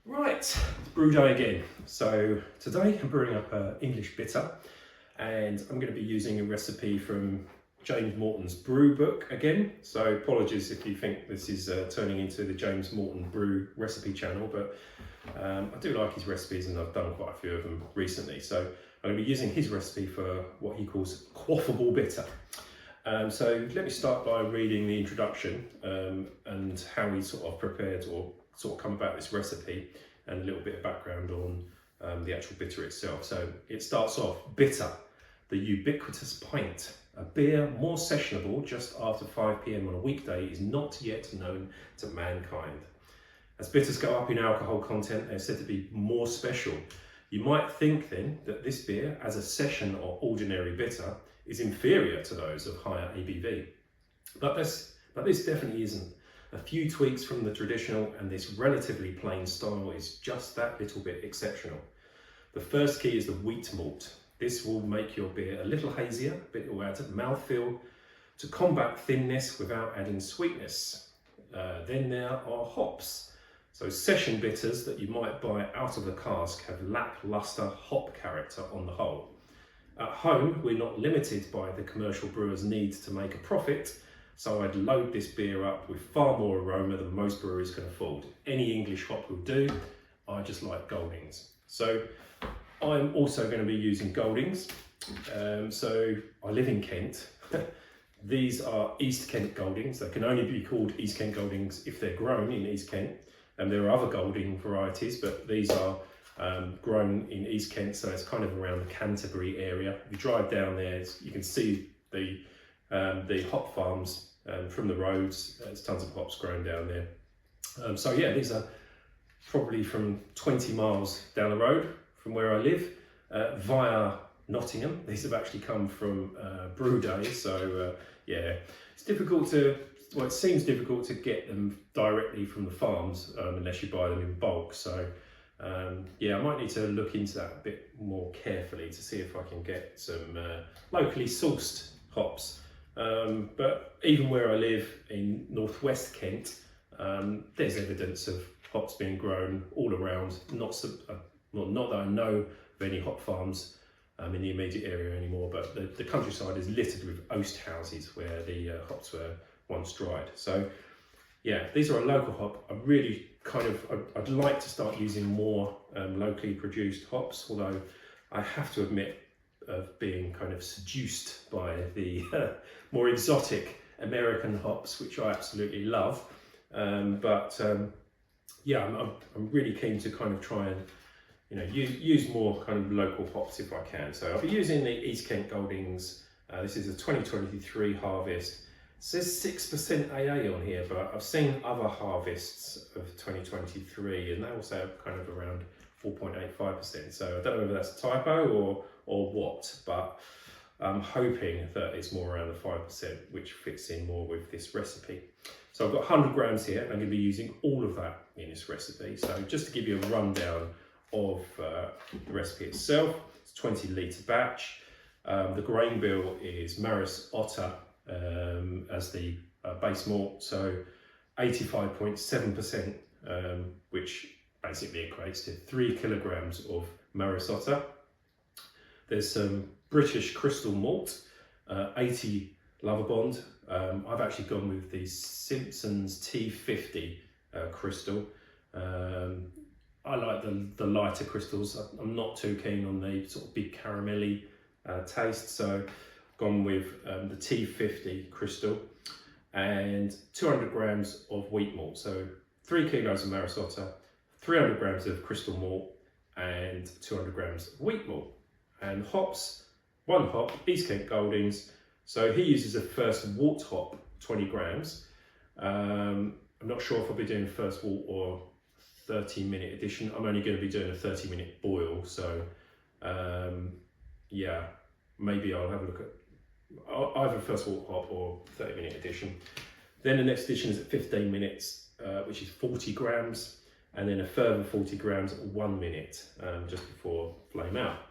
Right, it's brew day again. So today I'm brewing up an English bitter, and I'm going to be using a recipe from James Morton's brew book again. So apologies if you think this is turning into the James Morton brew recipe channel, but I do like his recipes and I've done quite a few of them recently. So I'm going to be using his recipe for what he calls Quaffable Bitter. So let me start by reading the introduction and how he sort of prepared or sort of come about this recipe, and a little bit of background on the actual bitter itself. So it starts off: bitter, the ubiquitous pint, a beer more sessionable just after 5 p.m. on a weekday, is not yet known to mankind. As bitters go up in alcohol content, they're said to be more special. You might think then that this beer, as a session or ordinary bitter, is inferior to those of higher ABV. But this definitely isn't. A few tweaks from the traditional, and this relatively plain style is just that little bit exceptional. The first key is the wheat malt. This will make your beer a little hazier, but it will add mouthfeel to combat thinness without adding sweetness. Then there are hops. So session bitters that you might buy out of the cask have lackluster hop character on the whole. At home, we're not limited by the commercial brewer's need to make a profit, so I'd load this beer up with far more aroma than most breweries can afford. Any English hop will do. I just like Goldings. So I'm also going to be using Goldings. So I live in Kent. These are East Kent Goldings. They can only be called East Kent Goldings if they're grown in East Kent. And there are other Golding varieties, but these are grown in East Kent, so it's kind of around the Canterbury area. If you drive down there, you can see the hop farms from the roads. There's tons of hops grown down there. So yeah, these are probably from 20 miles down the road from where I live via Nottingham. These have actually come from Brew Day, so yeah, it's difficult to, well, it seems difficult to get them directly from the farms unless you buy them in bulk. So yeah, I might need to look into that a bit more carefully to see if I can get some locally sourced hops. But even where I live in northwest Kent, there's evidence of hops being grown all around. Not that I know of any hop farms in the immediate area anymore, but the countryside is littered with oast houses where the hops were once dried. So yeah, these are a local hop. I really I'd like to start using more locally produced hops, although I have to admit of being kind of seduced by the more exotic American hops, which I absolutely love. Yeah, I'm really keen to kind of try and use more kind of local hops if I can. So I'll be using the East Kent Goldings. This is a 2023 harvest. It says 6% AA on here, but I've seen other harvests of 2023 and they all say kind of around 4.85%. So I don't know whether that's a typo or what, but I'm hoping that it's more around the 5%, which fits in more with this recipe. So I've got 100 grams here. I'm going to be using all of that in this recipe. So just to give you a rundown of the recipe itself, it's a 20 litre batch. The grain bill is Maris Otter as the base malt, so 85.7%, which basically equates to 3 kilograms of Maris Otter. There's some British crystal malt, 80 Lovibond. I've actually gone with the Simpson's T50 crystal. I like the lighter crystals. I'm not too keen on the sort of big caramelly taste, so I've gone with the T50 crystal, and 200 grams of wheat malt. So 3 kilos of Maris Otter, 300 grams of crystal malt, and 200 grams of wheat malt. And hops, 1 hop, East Kent Goldings. So he uses a first Wort hop, 20 grams. I'm not sure if I'll be doing a first Wort or 30-minute edition. I'm only going to be doing a 30-minute boil. So yeah, maybe I'll have a look at either first Wort hop or 30-minute edition. Then the next edition is at 15 minutes, which is 40 grams. And then a further 40 grams at 1 minute, just before flame out.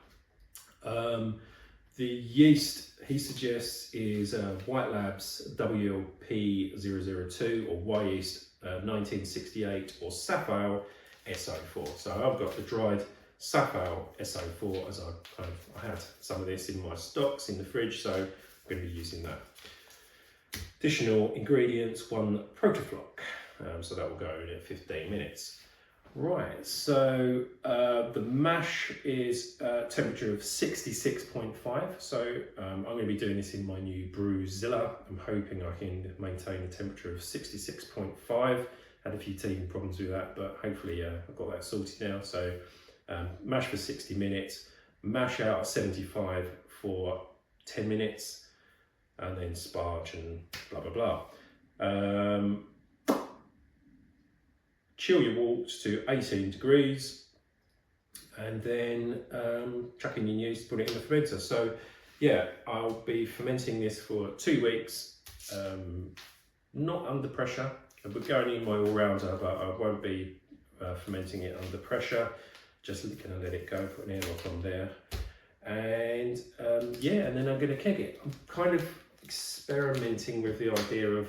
The yeast he suggests is White Labs WLP002 or Y Yeast 1968 or SafAle SO4. So I've got the dried SafAle SO4 as I had some of this in my stocks in the fridge, so I'm going to be using that. Additional ingredients, 1 Protafloc, so that will go in 15 minutes. Right, so the mash is temperature of 66.5, so I'm going to be doing this in my new Brewzilla. I'm hoping I can maintain a temperature of 66.5. Had a few teething problems with that, but hopefully I've got that sorted now. So mash for 60 minutes, mash out at 75 for 10 minutes, and then sparge and blah, blah, blah. Chill your Worts to 18 degrees, and then chuck in your yeast, put it in the fermenter. So yeah, I'll be fermenting this for 2 weeks, not under pressure. We're going in my all-rounder, but I won't be fermenting it under pressure. Just going to let it go, put an airlock on there. And yeah, and then I'm going to keg it. I'm kind of experimenting with the idea of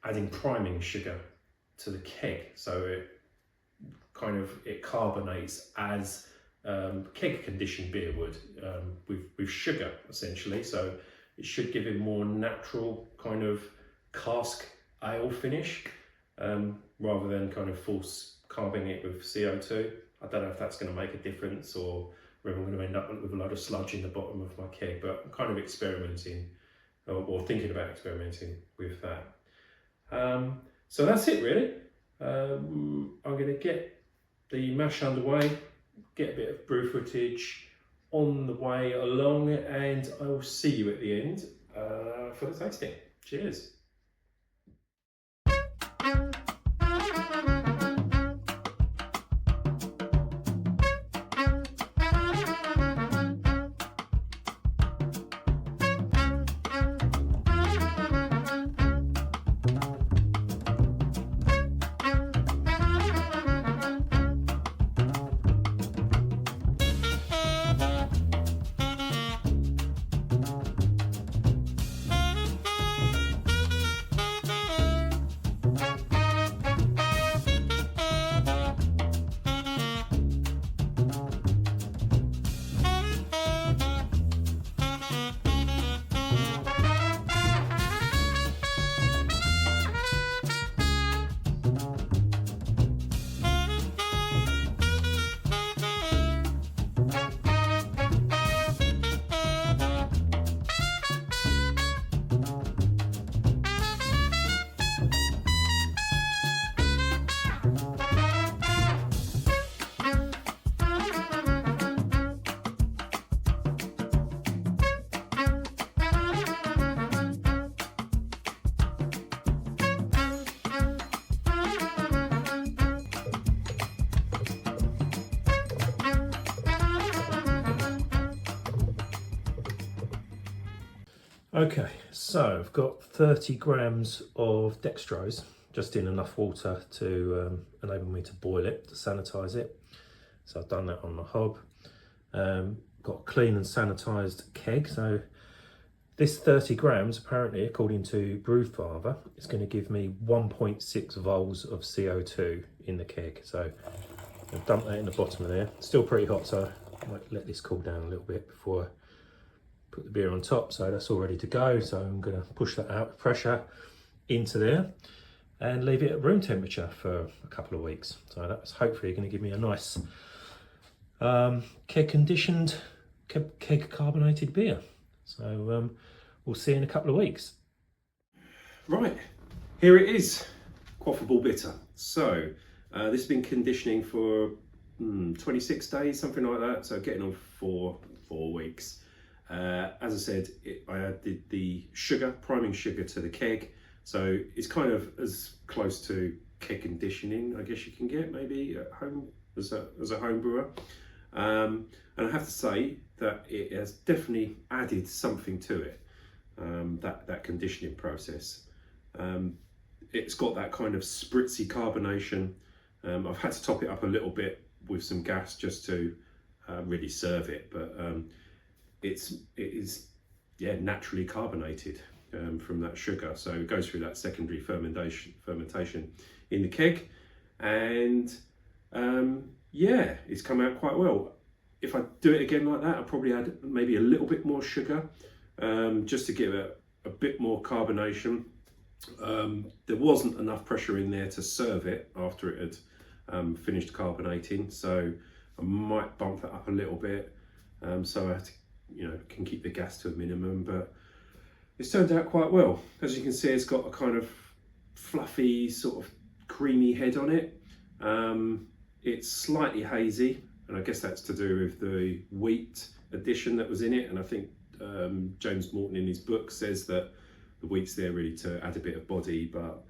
adding priming sugar to the keg, so it carbonates as keg conditioned beer would, with sugar essentially. So it should give it more natural kind of cask ale finish, rather than kind of force carbing it with CO2. I don't know if that's going to make a difference, or whether I'm going to end up with a load of sludge in the bottom of my keg, but I'm kind of experimenting, or thinking about experimenting with that. So that's it really. I'm going to get the mash underway, get a bit of brew footage on the way along, and I will see you at the end for the tasting. Cheers. Okay, so I've got 30 grams of dextrose, just in enough water to enable me to boil it, to sanitize it. So I've done that on the hob. Got a clean and sanitized keg. So this 30 grams, apparently, according to Brewfather, is going to give me 1.6 vols of CO2 in the keg. So I've dumped that in the bottom of there. Still pretty hot, so I might let this cool down a little bit before I put the beer on top. So that's all ready to go. So I'm going to push that out with pressure into there and leave it at room temperature for a couple of weeks. So that's hopefully going to give me a nice keg conditioned, keg carbonated beer. So we'll see in a couple of weeks. Right, here it is, Quaffable Bitter. So this has been conditioning for 26 days, something like that. So getting on for 4 weeks. As I said, I added the sugar, priming sugar to the keg. So it's kind of as close to keg conditioning, I guess you can get maybe at home as a home brewer. And I have to say that it has definitely added something to it, that conditioning process. It's got that kind of spritzy carbonation. I've had to top it up a little bit with some gas just to really serve it, but it is naturally carbonated from that sugar, so it goes through that secondary fermentation in the keg, and yeah, it's come out quite well. If I do it again like that, I'll probably add maybe a little bit more sugar, just to give it a bit more carbonation. There wasn't enough pressure in there to serve it after it had finished carbonating, so I might bump that up a little bit, so I have to, can keep the gas to a minimum. But it's turned out quite well. As you can see, it's got a kind of fluffy, sort of creamy head on it. It's slightly hazy, and I guess that's to do with the wheat addition that was in it. And I think James Morton in his book says that the wheat's there really to add a bit of body, but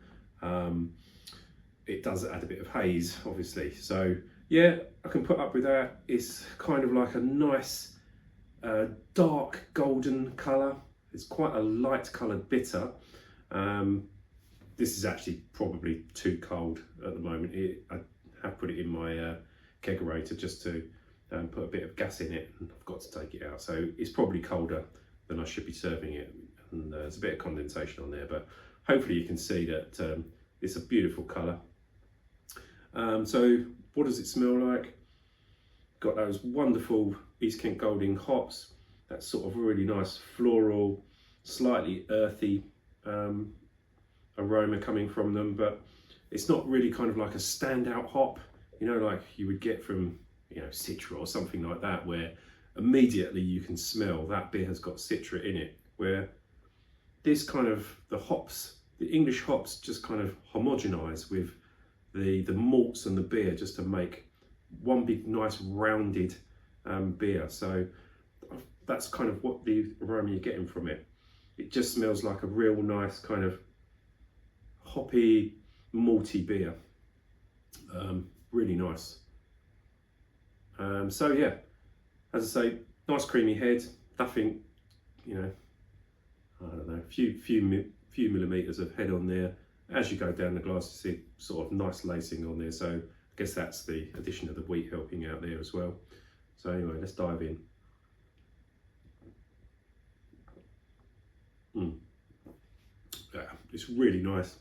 it does add a bit of haze, obviously. So yeah, I can put up with that. It's kind of like a nice dark golden colour. It's quite a light coloured bitter. This is actually probably too cold at the moment. I have put it in my kegerator just to put a bit of gas in it, and I've got to take it out. So it's probably colder than I should be serving it, and there's a bit of condensation on there, but hopefully you can see that it's a beautiful colour. So what does it smell like? Got those wonderful East Kent Golding hops, that sort of really nice floral, slightly earthy aroma coming from them, but it's not really kind of like a standout hop, like you would get from Citra or something like that, where immediately you can smell that beer has got Citra in it, where this kind of, the English hops just kind of homogenise with the malts and the beer just to make one big nice rounded beer. So that's kind of what the aroma you're getting from it. It just smells like a real nice kind of hoppy, malty beer. Really nice. So yeah, as I say, nice creamy head, nothing, I don't know, a few millimeters of head on there. As you go down the glass, you see sort of nice lacing on there. So I guess that's the addition of the wheat helping out there as well. So anyway, let's dive in. Yeah, it's really nice.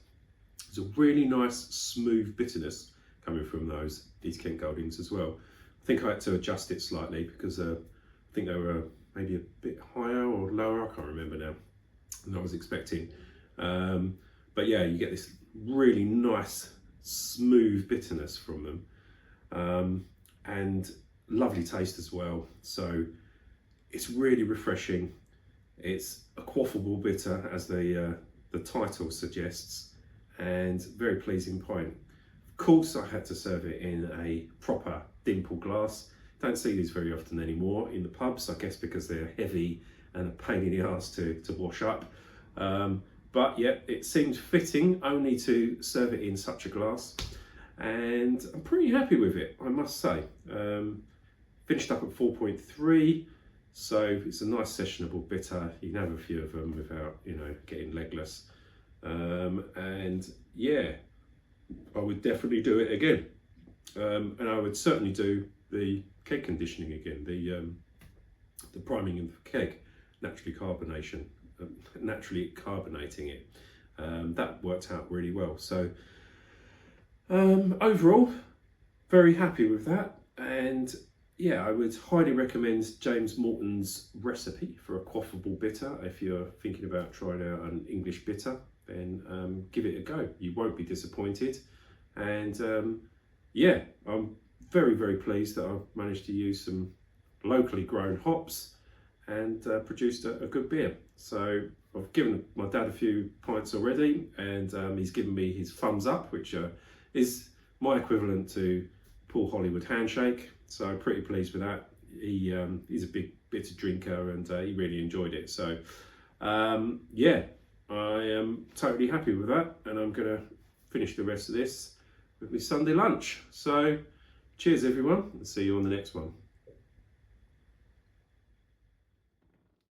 It's a really nice smooth bitterness coming from those East Kent Goldings as well. I think I had to adjust it slightly because I think they were maybe a bit higher or lower, I can't remember now, than I was expecting. But yeah, you get this really nice smooth bitterness from them, and lovely taste as well. So it's really refreshing. It's a quaffable bitter, as the title suggests, and very pleasing pint. Of course, I had to serve it in a proper dimple glass. Don't see these very often anymore in the pubs, I guess because they're heavy and a pain in the arse to wash up. But yeah, it seemed fitting only to serve it in such a glass, and I'm pretty happy with it, I must say. Finished up at 4.3, so it's a nice sessionable bitter. You can have a few of them without, getting legless. And yeah, I would definitely do it again. And I would certainly do the keg conditioning again, the priming of the keg, naturally carbonating it. That worked out really well. So overall, very happy with that. And yeah, I would highly recommend James Morton's recipe for a quaffable bitter. If you're thinking about trying out an English bitter, then give it a go. You won't be disappointed. And yeah, I'm very, very pleased that I've managed to use some locally grown hops and produced a good beer. So I've given my dad a few pints already, and he's given me his thumbs up, which is my equivalent to Paul Hollywood handshake. So I'm pretty pleased with that. He's a big bitter drinker, and he really enjoyed it. So yeah, I am totally happy with that, and I'm going to finish the rest of this with my Sunday lunch. So cheers everyone, and see you on the next one.